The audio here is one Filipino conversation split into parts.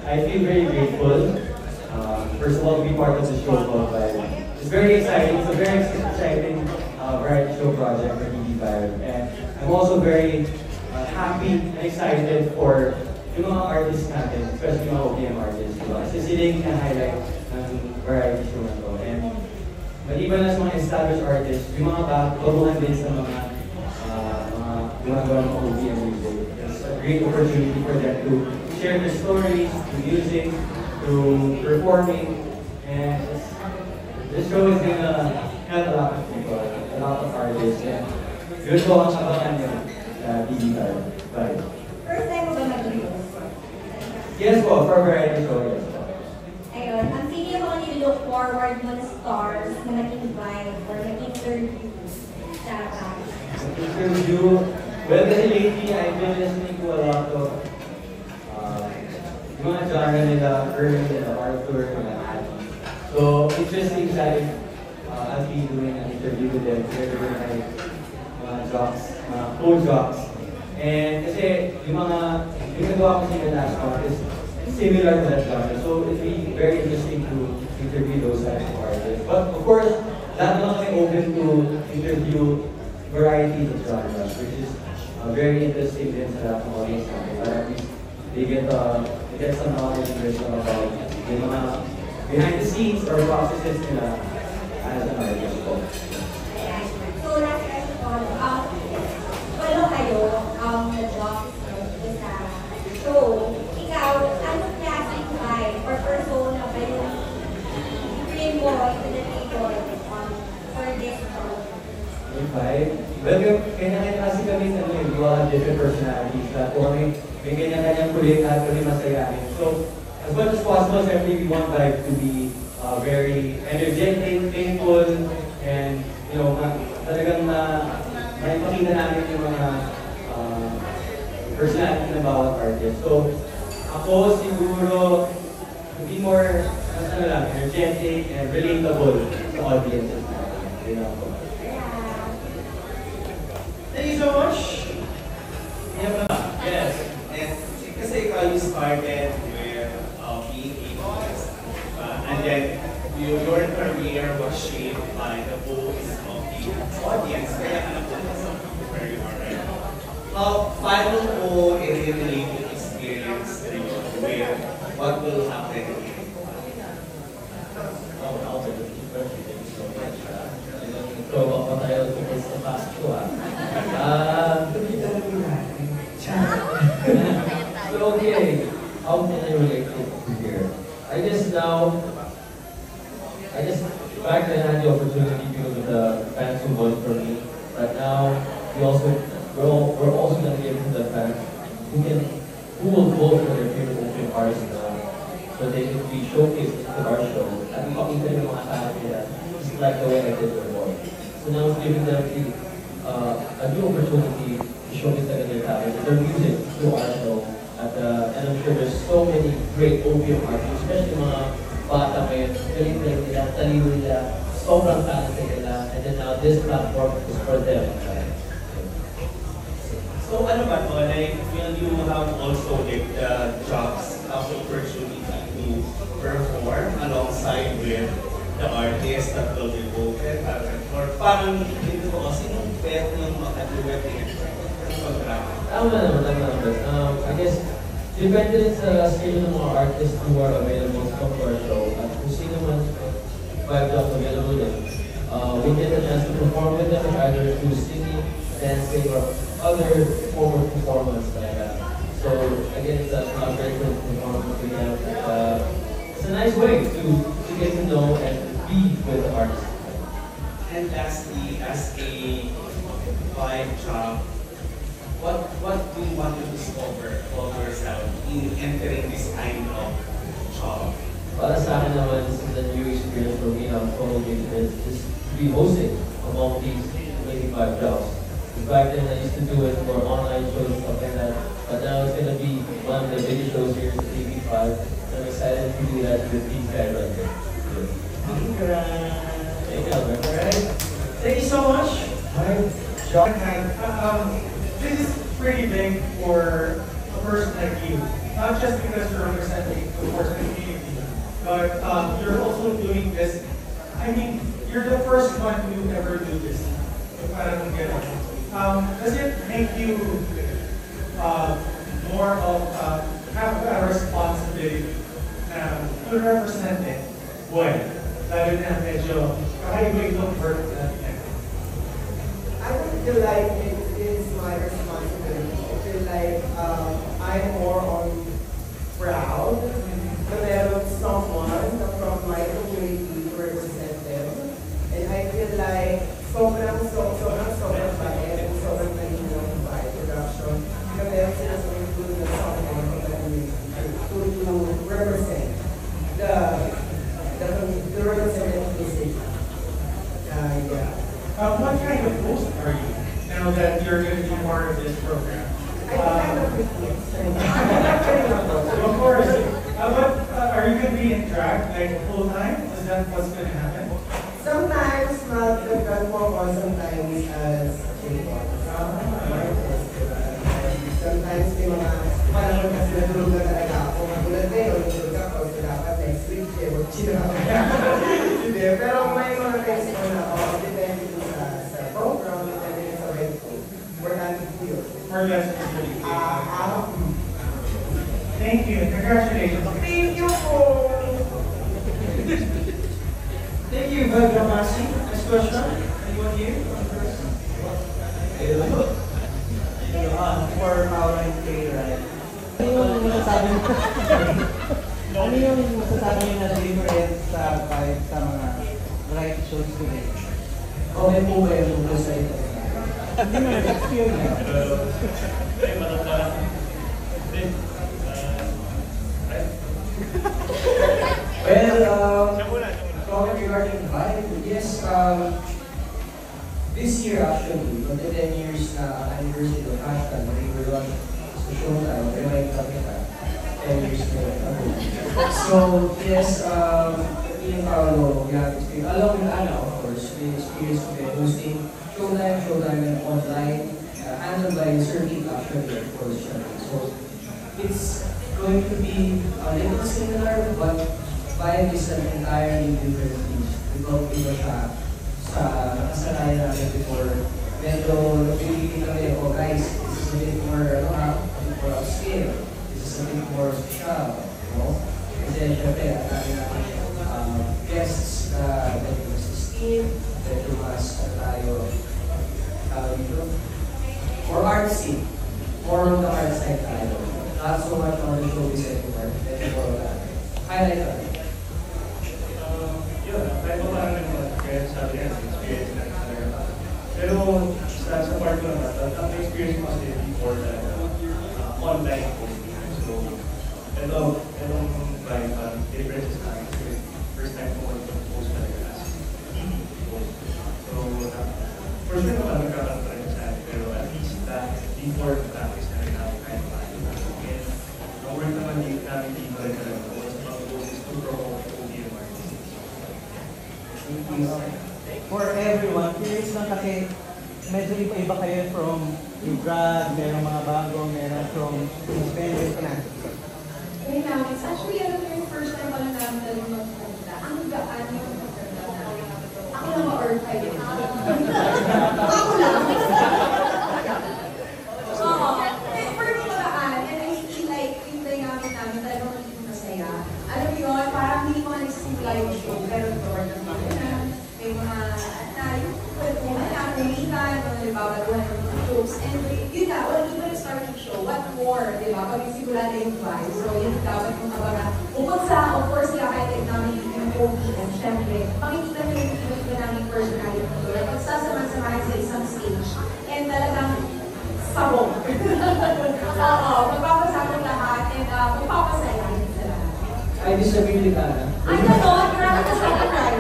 I feel very grateful. First of all, to be part of the show called Vibe. It's very exciting. It's a very exciting variety show project for TV5. And I'm also very happy and excited for yung mga artists natin, especially yung mga OPM artists. Diba? Kasi sila yung na-highlight ng variety show na to. And maliban na sa mga established artists, yung mga baguhan din sa mga gumagawa ng OPM music. It's a great opportunity for them to share their stories, to music, to performing, and this show is gonna help a lot of people, a lot of artists, and good po ang kabangan nyo sa digital. Bye. First time mo ba mag-host? Yes po, for variety show, yes po. Ayun, ang sino yung mga nilook forward mo na stars na nag-invite or nag-interview sa Interview, well, kasi lately I've been listening to a lot of yung mga genre nila, Earl, nila, Arthur, nila, Adi. So, it just seems like I'll be doing an interview with them together with my jocks, cool jocks. And kasi yung nagawa ko sa last month is similar to that genre. So, it'll be very interesting to interview those types of artists. But of course, lahat naman kami open to interview varieties of genres, which is very interesting din sa lahat ng audience natin. Para at least they get some knowledge and wisdom about yung mga behind the scenes or processes nila as an artist po. Ayan. So, last question po, walo kayo na jobs sa show. Ikaw, anong klaseng vibe or persona ba yung bring mo into the table for this show? Yung vibe? Well, kanya-kanya kasi kami sa mga different personalities. Kaya po kami may kanya-kanyang kulit at kami masayahin. So, as much as possible, certainly we want vibe to be very energetic, playful, and talagang maipakita namin yung mga personality ng bawat artist. So, ako siguro to be more energetic and relatable sa audiences natin. Yun ako. Thank you so much. Yes. And kasi ikaw you started with being a voice. And then your career was shaped by the voice of the audience. Kaya alam ko na where you are right now. Paano mo i-relate yung experience na yun with what will happen in So, ako tayo tungkol sa past ko So, okay, how can I relate to here? Back then I had the opportunity because of the fans who voted for me. But now, we're also going to give it to the fans who will vote for their favorite open artists now. So they can be showcased to our show. At ipakita yung mga talent nila, just like the way I did before. So now it's giving them a new opportunity to showcase their talent, their music to our show. And I'm sure there's so many great OPM artists, especially mga bata ngayon, galing-galing nila, talino nila, sobrang talented nila, and then now this platform is for them. So ano ba to? Like, will you have also the jobs of opportunity to perform alongside with the artist that will be voted? Or parang dito ko kasi nung pet ng makaduwet Tama naman. I guess, depende rin sa skill ng mga artists who are available to come to our show. At kung sino man 5 jobs available din, we get a chance to perform with them either through singing, dancing, or other form of performance like that. So again, it's a collaborative performance we have. It's a nice way to get to know and be with the artist. And lastly, as a vibe job, what do you want to discover of yourself in entering this kind of job? Para sa akin naman, this is a new experience for me. I'm totally just to be hosting among these 25 jobs. Back then, I used to do it for online shows and stuff like that. But now it's going to be one of the biggest shows here at TV5. I'm excited to do that with these guys right here. Thank you, Albert. Alright. Thank you so much. Alright. John, this is pretty big for a person like you. Not just because you're representing sports community. But you're also doing this. I mean, you're the first one to ever do this. So parang ganun. Does it make you more of have a responsibility to represent it? Boy, lalo na medyo kakaiba itong work natin. I would feel like it is my responsibility. I feel like I'm more on proud na meron someone from my community to represent them. And I feel like sobrang bait and sobrang nalilong by production na meron sila sa include na someone from the community to represent the representative message. Yeah. What kind of host are you now that you're going to be part of this program? I kind of Of course. But are you going to be in drag like full time? Is that what's going to happen? sometimes not the platform or sometimes as K-pop. Sometimes may mga panahon kasi natulog na talaga ako. Matulad ngayon, natulog ako. So dapat next week, hindi. Pero may mga times mo na depende po sa program, depende sa rental. We're not here. Or less Thank you. Congratulations. Thank you po! Thank you, Bagramasi. Next question. Anyone here? For Paula and Kay, right? Ano yung masasabi mo? Ano yung masasabi niyo na different sa kahit sa mga variety shows today? Okay po ba yung muna sa ito? Hindi mo na-experience. Well, comment regarding Vibe, yes, this year actually, on the 10 years anniversary of hashtag, we were on sa Showtime, pero may kami ka, 10 years na ago. So, yes, me and Paolo, we have experience, along with Anna, of course, we experienced hosting Showtime and online, handled by Circuit actually, of course, so it's going to be a little similar, but Vibe is an entirely different beast. Iba siya sa kasanayan namin before. Medyo napipili kami, oh guys, this is a bit more, a bit more upscale. This is a bit more social, no? Kasi syempre, ang dami namin guests na medyo mas esteem, medyo mas tayo, dito, more artsy, more on the art side tayo. Not so much on the showbiz anymore. Medyo more on that. Highlight that. Yun, kahit pa parang nag-experience sa atin, experience na talaga. Pero sa part ko naman, ang experience ko kasi before na online posting. So, itong like, differences na experience. First time ko mag-post talaga as post. So, for sure naman nagkakaroon pa rin sa atin, pero at least before the practice na rin namin kahit paano. And ang work naman dito namin dito rin talaga was mag-post is to promote OPM artists. For everyone, curious lang kasi medyo iba-iba kayo from yung drag, merong mga bago, meron from independent na. Right now, it's actually yung first time ko lang namin talagang magpunta. Ang gaan yung magpunta namin. Ako lang ma-earn kayo. Ako lang. Oo. For me, magaan. And I feel like yung dynamic namin talagang magiging masaya. Alam mo yun, parang hindi ko nagsisimula yung show. Pero door ng mga na, may mga, yung kwentuhan na, kumitan, mga nagbabaguhan ng mga jokes. And yun na, well, even start the show, what more, di ba? Pag sigurado yung vibe. So, yun dapat mong kabaga. Bukod sa, of course, i-highlight namin yung OPM, syempre, makikita nyo yung iba namin personality nito. Like, pagsasamahan-samahan sa isang stage. And talagang sabong. Oo, magpapasabong lahat and magpapasayahin sa lahat. I disagree with Anna. Ay, gano'n? Grabe ka sa akin.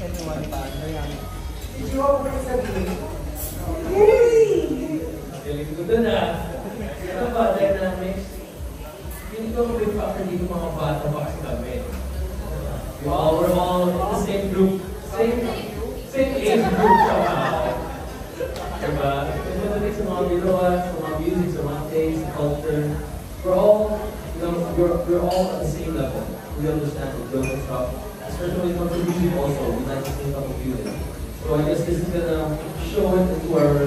Anyone pa? Did you want to sabihin? Galing ko doon Ito ba, dynamics? Hindi ko mag-factor dito mga bata pa kasi kami. We're all in the same group. Same age group somehow. Diba? Ito na sa mga biruan, sa mga music, sa mga taste, culture. We're all we're all at the same level. We understand the jokes and stuff. Especially when it comes to music also, we like the same type of feeling. So I guess this is gonna show it into our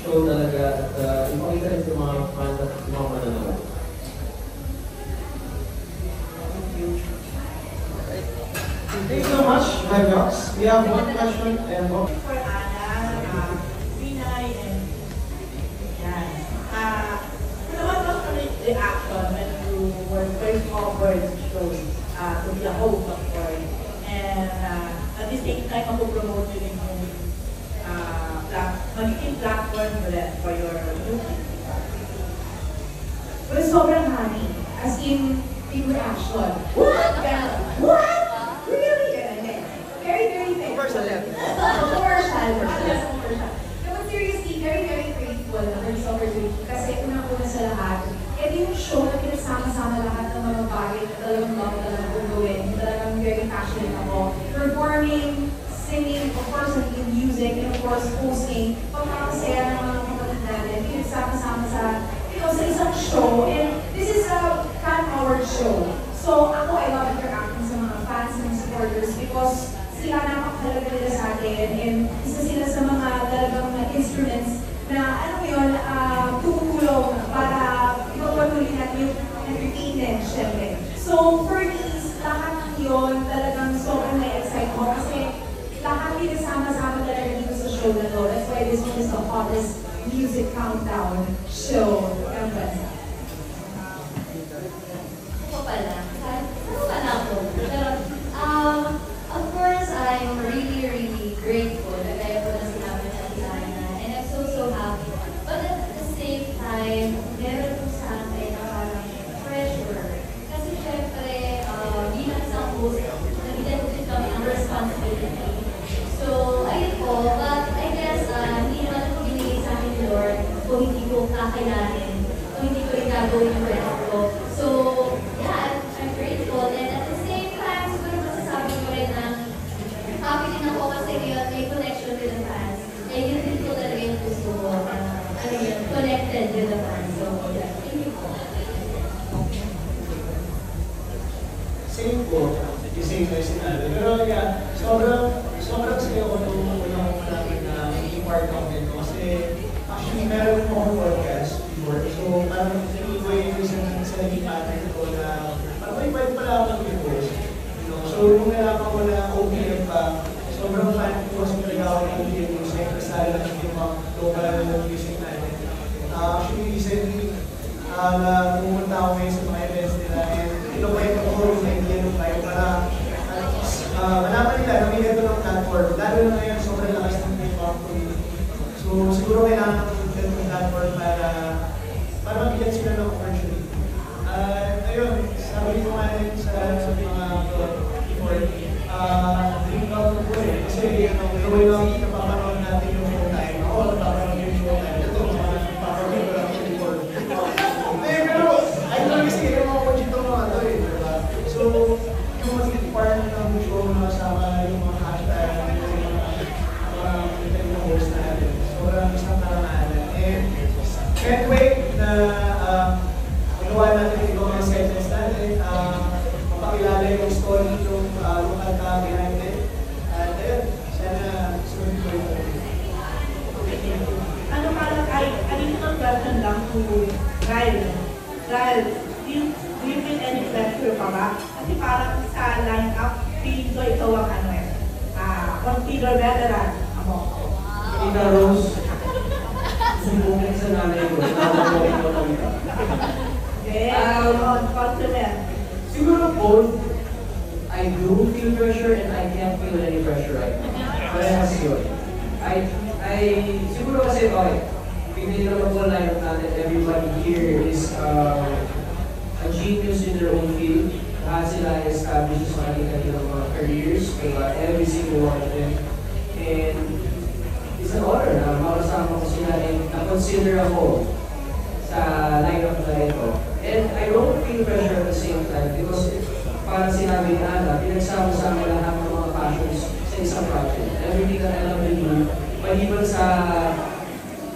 show talaga at ipakita rin sa mga fans at sa mga mananood. Thank you so much, my dogs. We have one question and one. For Ana, Pinay, and yan. What was the reaction when you were first offered to show to be a host, of course, and at the same time, mag-promote yun yung magiging platform for your music? Well, sobrang happy. As in reaction. What? Ganon. What? Really? Ganon. Very, very thankful. Commercial. Commercial. But seriously, very, very grateful for this opportunity. Kasi unang-una sa lahat, ito yung show na pinagsama-sama lahat ng mga bagay na talagang love talagang kong gawin. Talagang very passionate ako. Performing, singing, of course, naging music, and of course, hosting. Pagkakasaya ng mga kapatid natin, pinagsama-sama sa isang show, and this is a fan-powered show. So, ako, I love interacting sa mga fans and supporters because sila napakahalaga nila sa atin, and isa sila sa mga talagang instruments na, alam mo yun, tumutulong para ipagpatuloy natin yung entertainment, syempre. So, for me, lahat ng yun, talagang sobrang na-excite ko kasi lahat pinasama-sama talaga dito sa show na to. That's why this one is the hottest music countdown show ng bansa. Ako pala. Ano pala ako? Pero, of course, I'm really, really grateful that I put a sinabi na Diana, and I'm so happy. But at the same time, meron po sa akin na parang pressure. Kasi syempre, bilang isang host, nabigyan ko din kami ang responsibility. So, ayun po, but I guess, hindi naman po binigay sa akin ni Lord kung hindi ko kakailanin, kung hindi ko rin gagawin yung best ko. So, yeah, I'm grateful. And at the same time, siguro masasabi ko rin na happy din ako kasi yun, may connection with the fans. And yun din po talaga yung gusto ko, ano yun, connected with the fans. So, yeah, thank you po. Same po, yung same na sinabi. Pero yeah, sobrang sayo ko nung unang namin na maging part of it. Kasi actually meron mo akong podcast before. So parang nag-iway yung sa naging pattern ko na parang may pwede pala ako mag-post. So nung nalaman ko na OPM pa, sobrang fan ko kasi talaga ako ng OPM music. Kasali lang yung mga local music natin. Actually recently, pumunta ako ngayon sa mga events nila and inukwento ko yung idea nung tayo para malaman nila na may ganito ng platform. Lalo na ngayon, sobrang lakas ng K-pop community. So siguro kailangan ng ganito ng platform para mabigyan sila ng opportunity. Ayun, sabi ko nga rin sa mga before, dream come ko eh. Kasi gawin lang napapanood natin yung show time. Ako, napapanood yung show time. Ito, mga napapanood ko lang before. Pero, ay talaga kasi yung mga kojito mga ito eh. So, yung magiging part ng show na kasama yung mga hashtag, yung mga host natin. Sobrang isang karangalan. And, can't wait na magawa natin yung mga segments natin, mapakilala yung story yung local na behind it. At ayun, sana sunod ko ito. Ano parang additional question lang to Ryle. Ryle, do you feel any pressure pa ba? Kasi parang sa line-up, feeling ko ikaw ang ano eh. Consider veteran. Amo. Ina Rose, sumbungin sa nanay ko. Okay, compliment. Siguro both, I do feel pressure and I can't feel any pressure right now. Parehas yun. Siguro kasi, okay, pigil naman po line-up natin, everybody here is a genius in their own field. Lahat sila established sa kanilang mga careers, every single one of them. And it's an honor na makasama ko sila and na-consider ako sa line-up na ito. And I don't feel pressure at the same time because parang sinabi ni Ana, pinagsama-sama lahat ng mga passions sa isang project. Everything that I love to do, maliban sa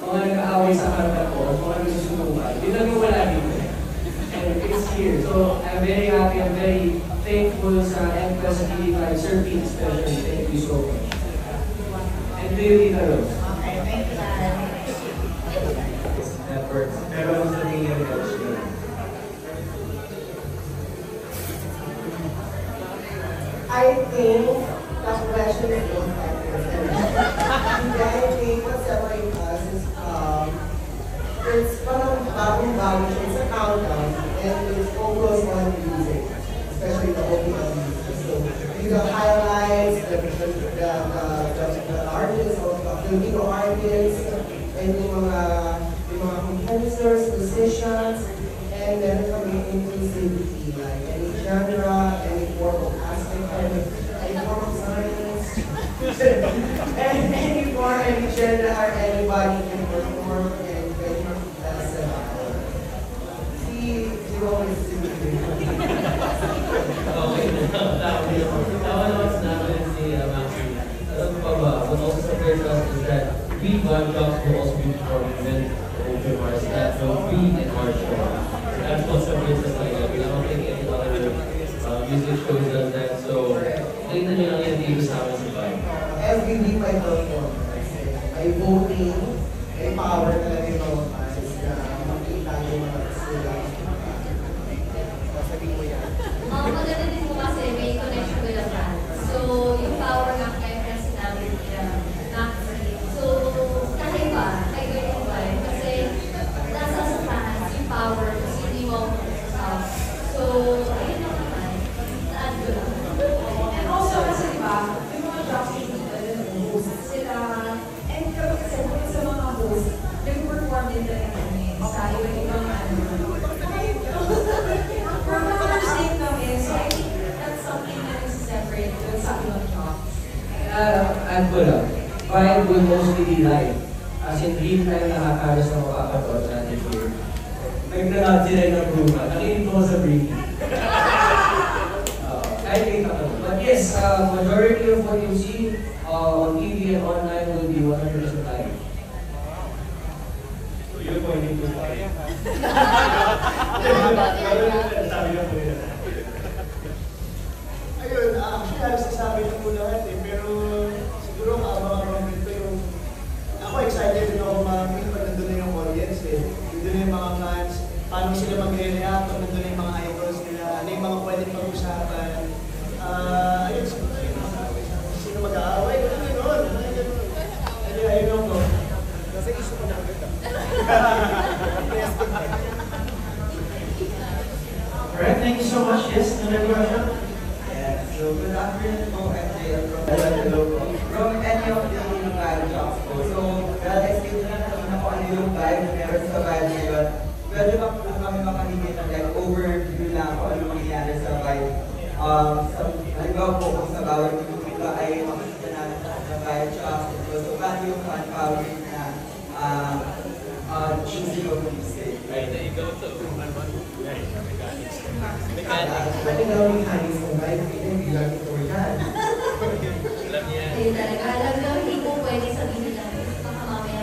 mga nag-aaway sa kanta ko, mga nagsusunukan, yun lang yung wala dito. And it's here. So I'm very happy, I'm very thankful sa MQuest TV5 Sir Pete especially. Thank you so much. And to you, Tita Rose. Okay, thank you, Dad. Efforts. Pero ano sa tingin niyo, Coach? I think the question is both factors. I think what separates us is it's parang bagong-bago siya. It's a countdown and it's focused on music, especially the OPM music. So the highlights, the artists, of the Filipino artists, and yung mga composers, musicians, and then coming inclusivity, like any genre, any form of aspect, any form of science, and any form, any gender, anybody can perform and benefit as a see, you always do it. Okay, tawa naman sinabi si Maxi. Alam mo pa ba, what also separates us is that we Vibe Jocks will also be performing with open bars that will be in our show. That's what separates us like that. We don't think any other music shows does that. So, tingnan nyo lang yan dito sa amin sa Vibe. Every week I perform. May voting, may power talaga yung mga fans na makita yung mga sila. Sasabihin mo yan. Maganda din po kasi may connection with the fans. So, yung power nga kaya sinabi nila Maxi. So, kakaiba yung vibe. Kasi nasa sa fans yung power kasi hindi mo so, ayun lang naman. Saan ko lang. And also, kasi diba, yung mga jobs sila, and kasi sa mga host, nag-perform din talaga kami sa iba-ibang for Mother's Day kami, so I think that's something that is separate with sa ibang jobs. Add ko lang, Vibe will mostly be live. As in real time nakakaros na makakapanood natin here. Nagtanong sila ng Bruma. Nakinig ko sa briefing. I think but yes, majority of what you see on TV and online will be 100% live. So you're pointing to live. Sabi na po yun. Ayun, actually halos nasabi na po lahat eh, pero siguro maabangan ko yung ako excited din ako ma-meet pag nandun na yung audience eh. Nandun na yung mga fans, paano sila mag-react, kung nandun na yung mga idols nila, ano yung mga pwedeng pag-usapan. Ayun, sino mag-aaway, gano'n. Ayun ako. Kasi gusto ko na agad. Alright, thank you so much. Yes, another question? Yeah, so good afternoon po, MJ, from any of the Vibe Jocks po. So, explain na natin ako ano yung vibe meron sa vibe ngayon. Pwede ba po kami makamigit ng like overview lang kung ano mangyayari sa vibe. Halimbawa po kung sa bawat minuto ay makikita natin sa Vibe Jocks. So, paano yung fan power na choosing of music? Right, there you go. So, Pwede na yung mechanics ng vibe, hindi lang ito yan. Ayun talaga. Alam nyo, hindi ko pwede sabihin lang. Baka mamaya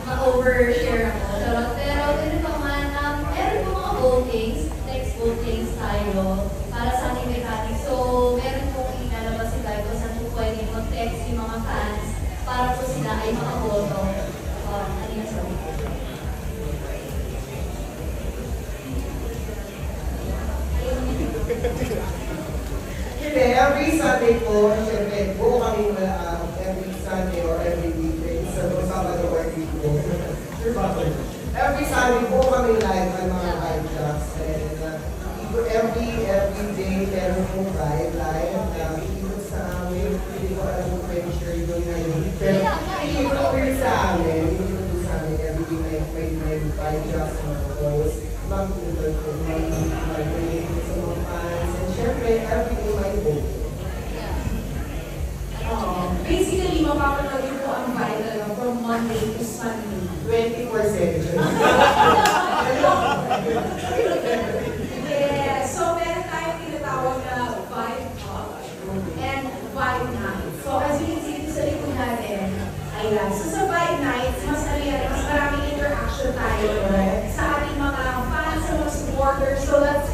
ma-overshare ako. Pero ganun pa man, meron po mga votings, text votings tayo para sa ating mechanics. So, meron po ilalabas si Vibe kung saan po pwede mag-text yung mga fans para po sila ay makaboto. Ano yung sabi ko? Hindi, every Sunday po, syempre, buo kami every Sunday or every weekday. So, Sabado or Weekday. Every Sunday po kami live ang mga Vibe Jocks. And every day, meron pong vibe live na ikot sa amin. Hindi ko alam kung pwede share yun ngayon. Pero ikot po yun sa amin. Ikot po sa amin. Every day may Vibe Jocks na post. Mag-ikot po. Mag-donate sa mga fans. And syempre, every day may vote. Basically, mapapanood po ang viral from Monday to Sunday. 24/7. Yeah, so meron tayong tinatawag na Vibe Talk and Vibe Night. So as you can see dito sa likod natin, ayan. So sa Vibe Night, mas maraming interaction tayo sa ating mga fans, sa mga supporters. So let's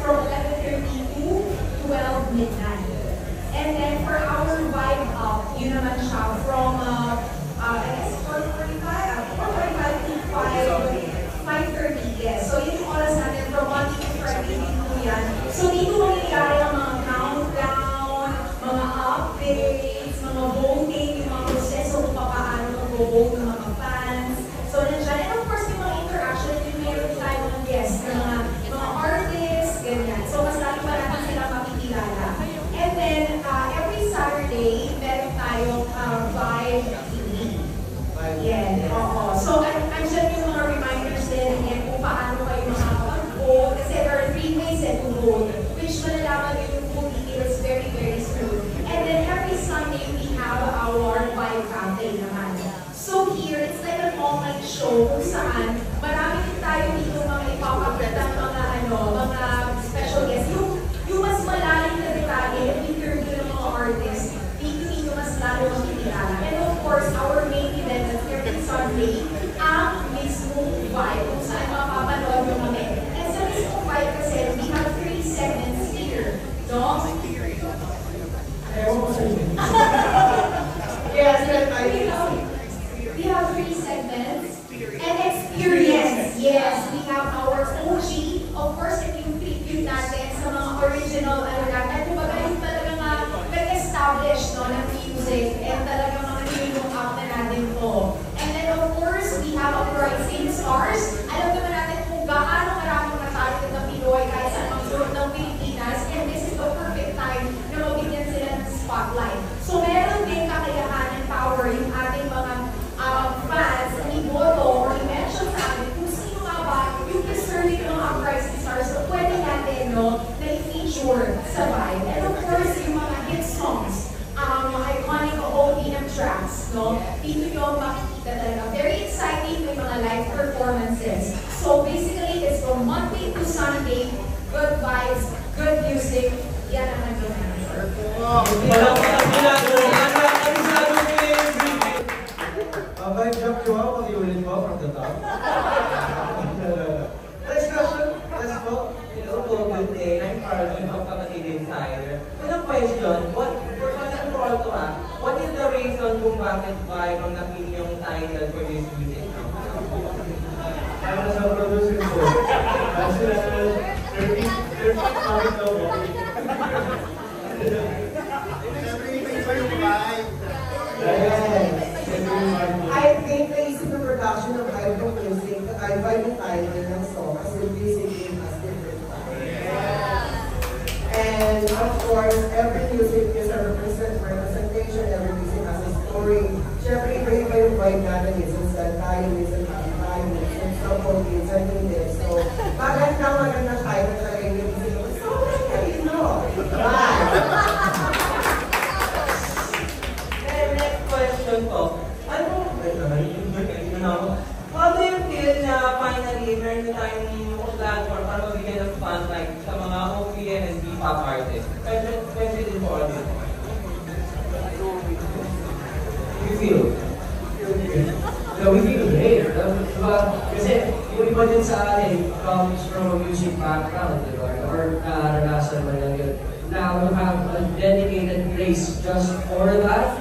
original, ano lang, at kumbaga yung talagang nag-establish, no, ng music, and talagang mga nilulong up na natin to. And then, of course, we have our rising stars. Alam naman natin kung gaano maraming natalit ng Pinoy kahit sa mga suot ng Pilipinas, and this is the perfect time na mabigyan sila ng spotlight. So, meron din kakayahan and power yung ating mga fans na iboto or i-mention sa atin kung sino nga ba yung deserving ng uprising stars so pwede natin, no, na i-feature sa vibe. And of course, yung mga hit songs, mga iconic OPM tracks, no, dito yung makikita talaga. Very exciting, may mga live performances. So basically, it's from Monday to Sunday, good vibes, good music. Yan ang nandun answer. Vibe drop you out, mag-iulit mo from the top. Next question, let's go. Hello po, good day. I'm Carlin of Kapatid Insider. Unang question, what is the reason kung bakit Vibe ang napili yung title for this music? Para sa producer ko. Kasi 30 bakit daw mo? I think naisip ng production ng Vibe of Music, I Vibe yung title ng song kasi music has different times. And of course, every music is a representation, every music has a story. Siyempre, iba-iba yung vibe natin, minsan sad tayo, minsan happy tayo, minsan trouble, minsan hindi. So, magandang title talaga yung music. So, kanino? Bye! Next question po. How do you feel na finally meron tayong platform para mabigyan ng spotlight sa mga OPM and P-pop artists? Especially din po audience. We feel great. Diba? Kasi yung iba din sa atin comes from a music background, diba? Or naranasan mo lang yun. Now you have a dedicated place just for that.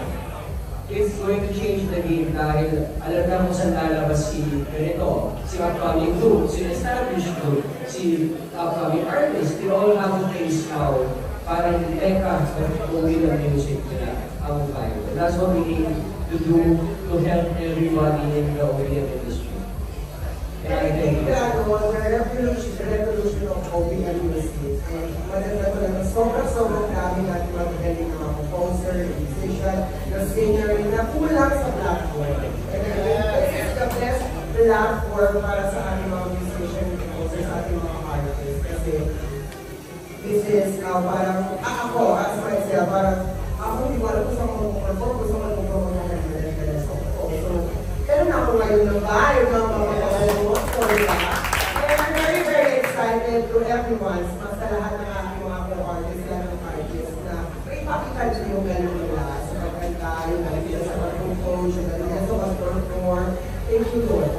It's going to change the game dahil alam na kung saan lalabas si ganito, si upcoming group, si established group, si upcoming artist. They all have a place now para teka uwi ng music nila ang vibe. That's what we aim to do to help everybody in the OPM industry. And I think that was a revolution of OPM music. And maganda ko lang, sobrang dami natin magaling ng mga composer, musician, the singer, na kulang sa platform. And I think this is the best platform para sa ating mga musician, composer, sa ating mga artists. Kasi this is parang, ako, as myself, parang, ako hindi ko alam kung saan ako perform, kung saan ako perform ng ganyan song ko. So, meron ako ngayon ng vibe ng mga and I'm very, very excited to everyone, sa lahat ng aking mga co-artists, lahat ng artists, na ipakita nyo yung galing nila sa pagkanta, yung galing nila sa pag-compose, yung galing nila sa pag-perform. Thank you, Lord.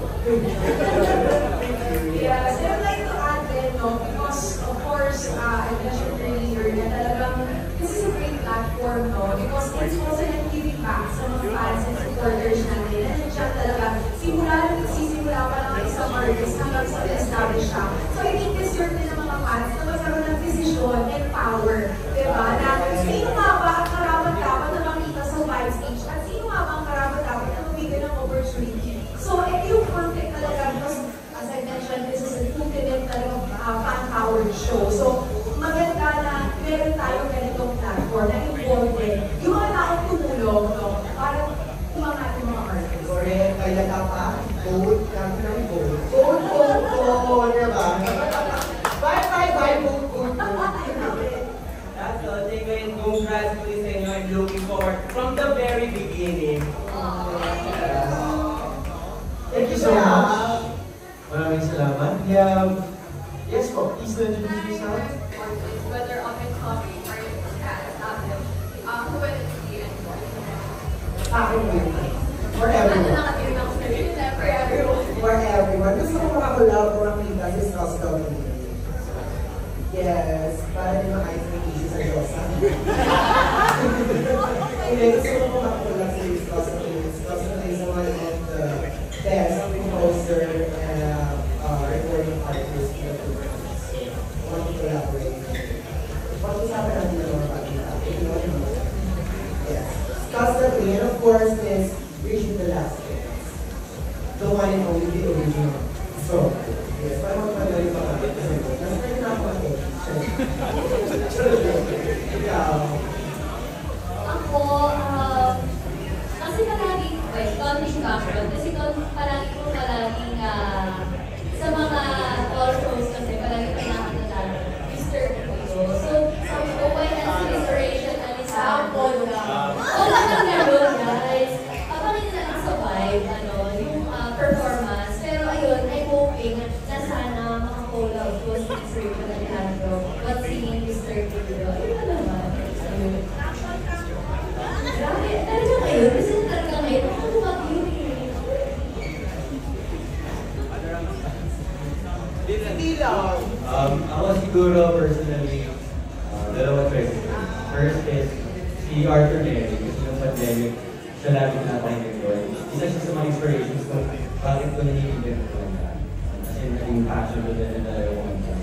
Yes, I'd like to add din, no, because of course, I mentioned earlier na talagang this is a great platform, no, because it's also not giving back sa mga fans and supporters natin. And siya talaga, sisimula pa lang ang isang artist hanggang sa establish siya. So I think this year din ng mga fans na magkaroon ng decision and power, diba? Na sino nga ba ang karapat-dapat na makita sa live stage at sino nga ba ang karapat-dapat na mabigyan ng opportunity. So ito yung perfect talaga because as I mentioned, this is an ultimate fan-powered show. So maganda na meron tayong ganitong platform na important yung mga taong tumulong, no, para umangat yung mga artists. Correct, kaya dapat, vote kami ng vote. Vote, diba? Bye, vote. That's all. Thank you and congrats po sa inyo. I'm looking forward from the very beginning. Thank you so much. Maraming salamat. Yes po, please introduce yourself. Whether on my coffee or established, who went to see it? For everyone. For everyone. For everyone. Gusto ko makakulaw ko ng kita si Scott. Yes, para din maka-ice na easy sa Diyosa. Hindi, gusto ko makakulaw si Scott. Scott is one of the best composer and recording artist in the world. I want to collaborate. But course, is Regine Velasquez. The one and only, the original. So, yes, I want to know if I'm Ako, kasi palagi, konting background, kasi palagi ko sa mga talk shows kasi palagi ko nakakita Mr. Kuyo. So, sabi ko, why not inspiration na ni Sample na? Oo naman meron, guys. Kapangin na lang sa vibe, yung performance. Pero ayun, I'm hoping na sana makakollab ko si Mr. Alejandro while singing Mr. Kuyo. Ayun na naman. Ayun. Grabe, talaga ngayon. Kasi talaga ngayon, ako lumag-yun eh. Ako siguro personally, dalawa choices. First is si Arthur Neri, kasi yung pandemic, siya lagi pinapakinggan ko. Isa siya sa mga inspirations ko, bakit ko naniligyan ko kumanta. Kasi naging passion ko din na talaga kumanta.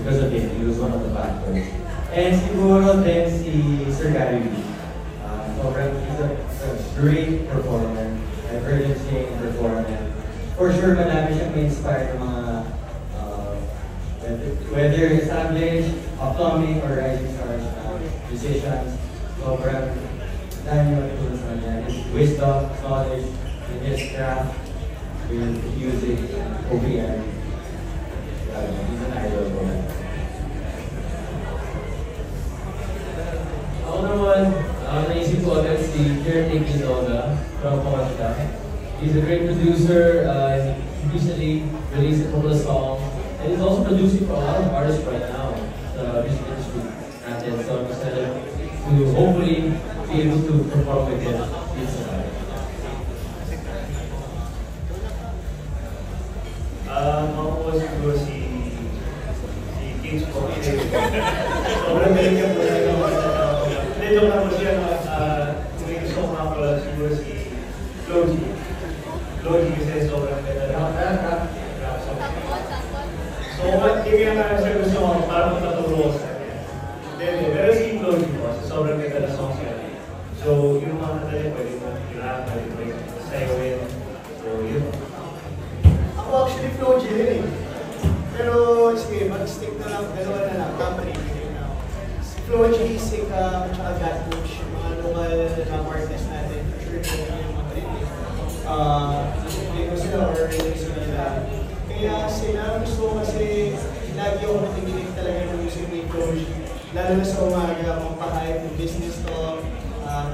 Because of him, he was one of the factors. And siguro din si Sir Gary Vee. He's a great performer. I've heard him sing and perform, and for sure marami siyang ma-inspire ng mga whether established, upcoming, or rising stars, musicians. Sobrang dahil yung matulong sa kanya. His wisdom, knowledge, and his craft with music, OPM. He's an idol for me. Ako naman, naisip ko agad si Jerry Quinoga from Costa. He's a great producer. He recently released a couple of songs. And he's also producing for a lot of artists right now in the music industry. And so I'm excited to hopefully be able to perform with him this time. Ako po siguro si Kings po. Sobrang galing niya po na hindi, joke lang po siya. May gusto ko nga pala siguro si Logie. Logie kasi sobrang ganda. So, hindi nga siya gusto ko para magpaturo ko sa kanya. Pero si Logie po, sobrang ganda na songs yan. So, yung mga kanta niya pwede mo i-rap, pwede mo i-sayawin. So, yun. Ako actually Floji rin eh. Pero sige, mag-stick na lang, dalawa na lang, company. Si Floji, Sika, at God Coach, mga local artists natin, for sure na yung mga rin. Hindi ko sila or release nila. Kaya sila gusto ko kasi lagi ako nakikinig talaga ng music ni Floji. Lalo na sa umaga, pampahype ng business talk,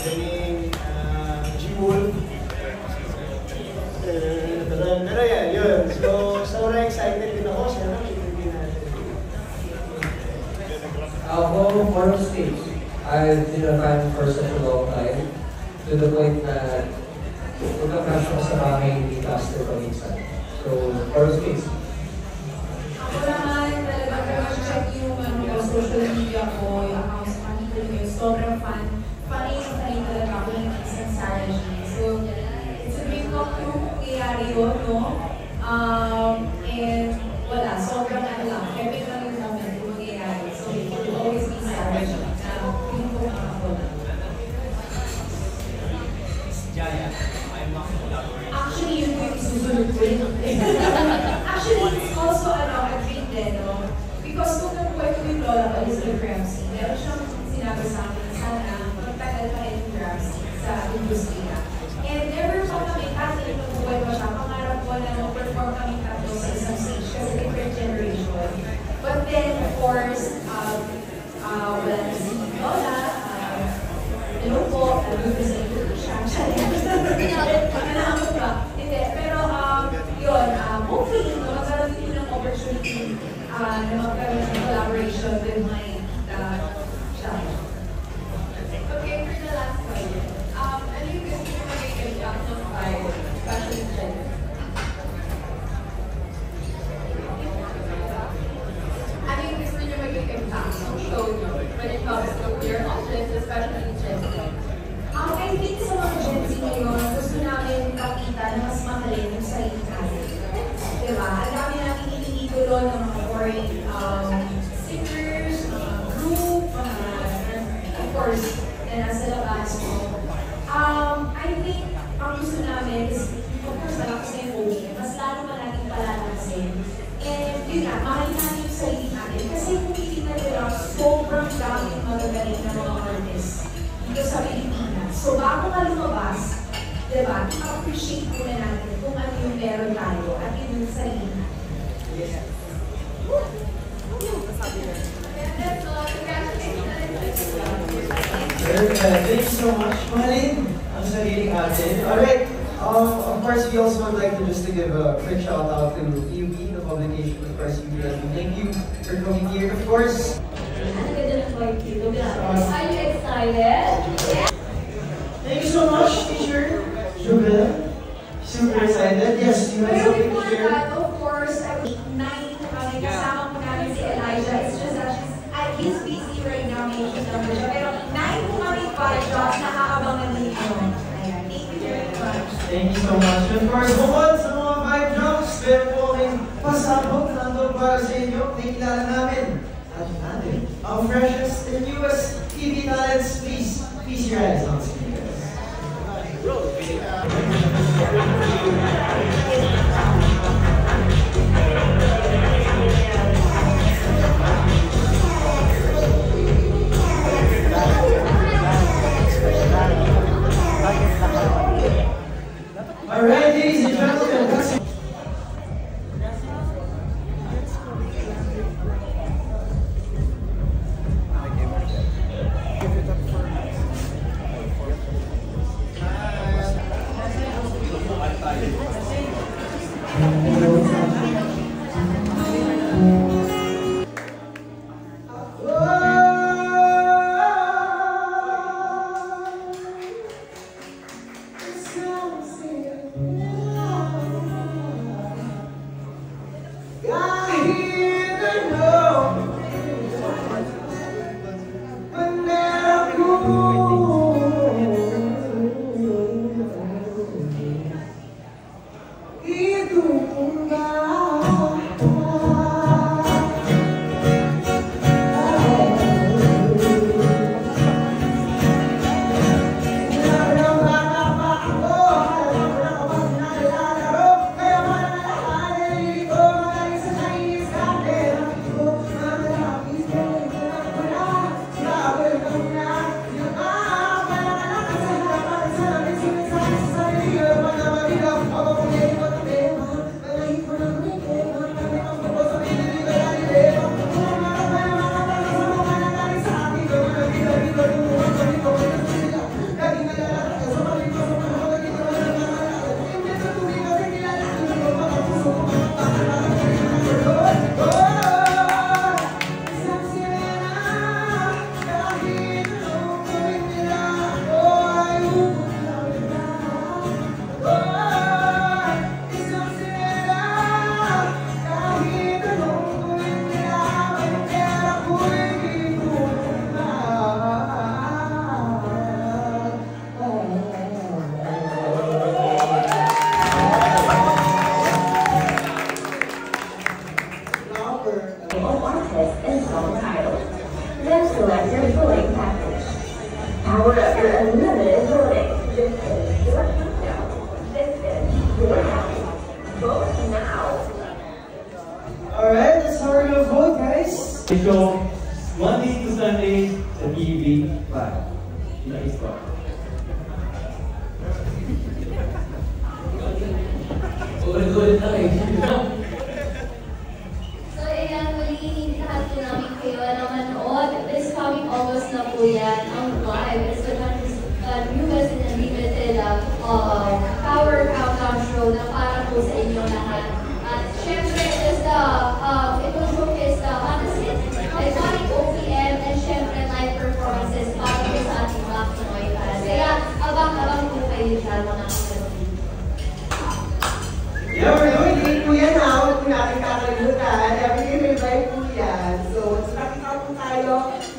training, G-Wolf. Pero yan, yun. So, sobrang excited din ako. Sana i-review natin. Ako, for stage, I've been a fan for such a long time. To the point na magka-crush ako sa bahay ni Pastor paminsan. So, for stage. Ako naman, talagang check yung social media ko, yung accounts ng mga people ko. Sobrang fan. Fan talaga ako ng isang Sarah G. So, it's a big talk yung nangyayari yun, no? And wala, sobrang lang. Epic lang yung moment yung mangyayari. So, it will always be Sarah G. Yung po ako na. Actually, yun po yung susunod ko yun. Actually, it's also a dream din, no? Because kung nabuhay ko yung lola ko is the Gramsci, meron siyang sinabi sa akin, sana magtagal pa rin yung Gramsci sa industriya. And never pa kami, kasi yung nabuhay ko siya, pangarap ko na mag-perform kami tatlo sa isang stage kasi different generation. But then, of course, wala na si Lola, hello po, nandun sa siya, Pagkanaamot ba? Hindi, pero yun, hopefully, magkaroon din ng opportunity na magkaroon ng collaboration with my shop. Okay, for the last question. Ano yung gusto nyo maging impact ng fire, especially gender? Ano yung gusto nyo maging impact ng show nyo when it comes to your audience, especially gender? I think sa mga Gen Z ngayon, gusto namin pakita na mas mahalin yung sarili natin. Diba? Ang dami namin iniidolo ng mga foreign singers, mga group, of course, na nasa labas mo. I think gusto namin is, of course, malakas na yung ocean, mas lalo pa natin palalakasin. And yun nga, mahalin natin yung sarili natin. Kasi kung titignan nyo lang, sobrang daming magagaling na mga artists dito sa Pilipinas. So bago ka lumabas, diba, i-appreciate muna natin kung ano yung meron tayo at yun yung sarili natin. Yes. Thank you so much, Mahalin. Ang sariling atin. Alright, of course, we also would like to just to give a quick shout out to UB, the publication, of course, UB. Thank you for coming here, of course. Are you excited? Thank you so much, teacher. Jubel. Super excited. Yes, you have Pero something to before share. that, of course, nine kami, kasama po namin si Elijah. It's just that he's busy right now making numbers. Pero 9 po kami para jobs na aabangan dito. Ayan, thank you very much. Thank you so much. And of course, bukod sa mga 5 drops, meron po kaming pasabog na nandun para sa inyo. Nakikilala namin at natin ang freshest and newest TV talents. Please your eyes on screen. Alright, ladies and gentlemen, that's it. Power up your unlimited voting. This is your countdown. This is your house. Vote now. Alright, that's how we're gonna vote, guys. So, Monday to Sunday sa TV5. Nice one. Ulit-ulit lang eh. So, ayan, muli, lahat po namin kayo na manood. This coming August na po yan. Ang live is the newest and unlimited Power Countdown show na para po sa inyo lahat. At syempre, it will showcase the hottest hits, iconic OPM, and syempre live performances para po sa ating mga Pinoy fans. Kaya, abang-abang po kayo dyan, mga kapatid. Yeah, we're doing it po yan na. Huwag po natin kakalimutan. Everyday may live po yan. So, nakita po tayo.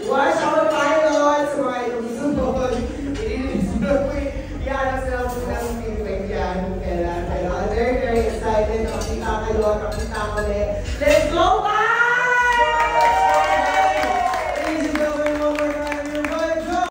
Watch our pilots. So, mga itong susunod. Ililis-sunod po ihanap sila po ng feedback yan. Pero I'm very, very excited. Nakita kayo. Nakita kami. Let's go!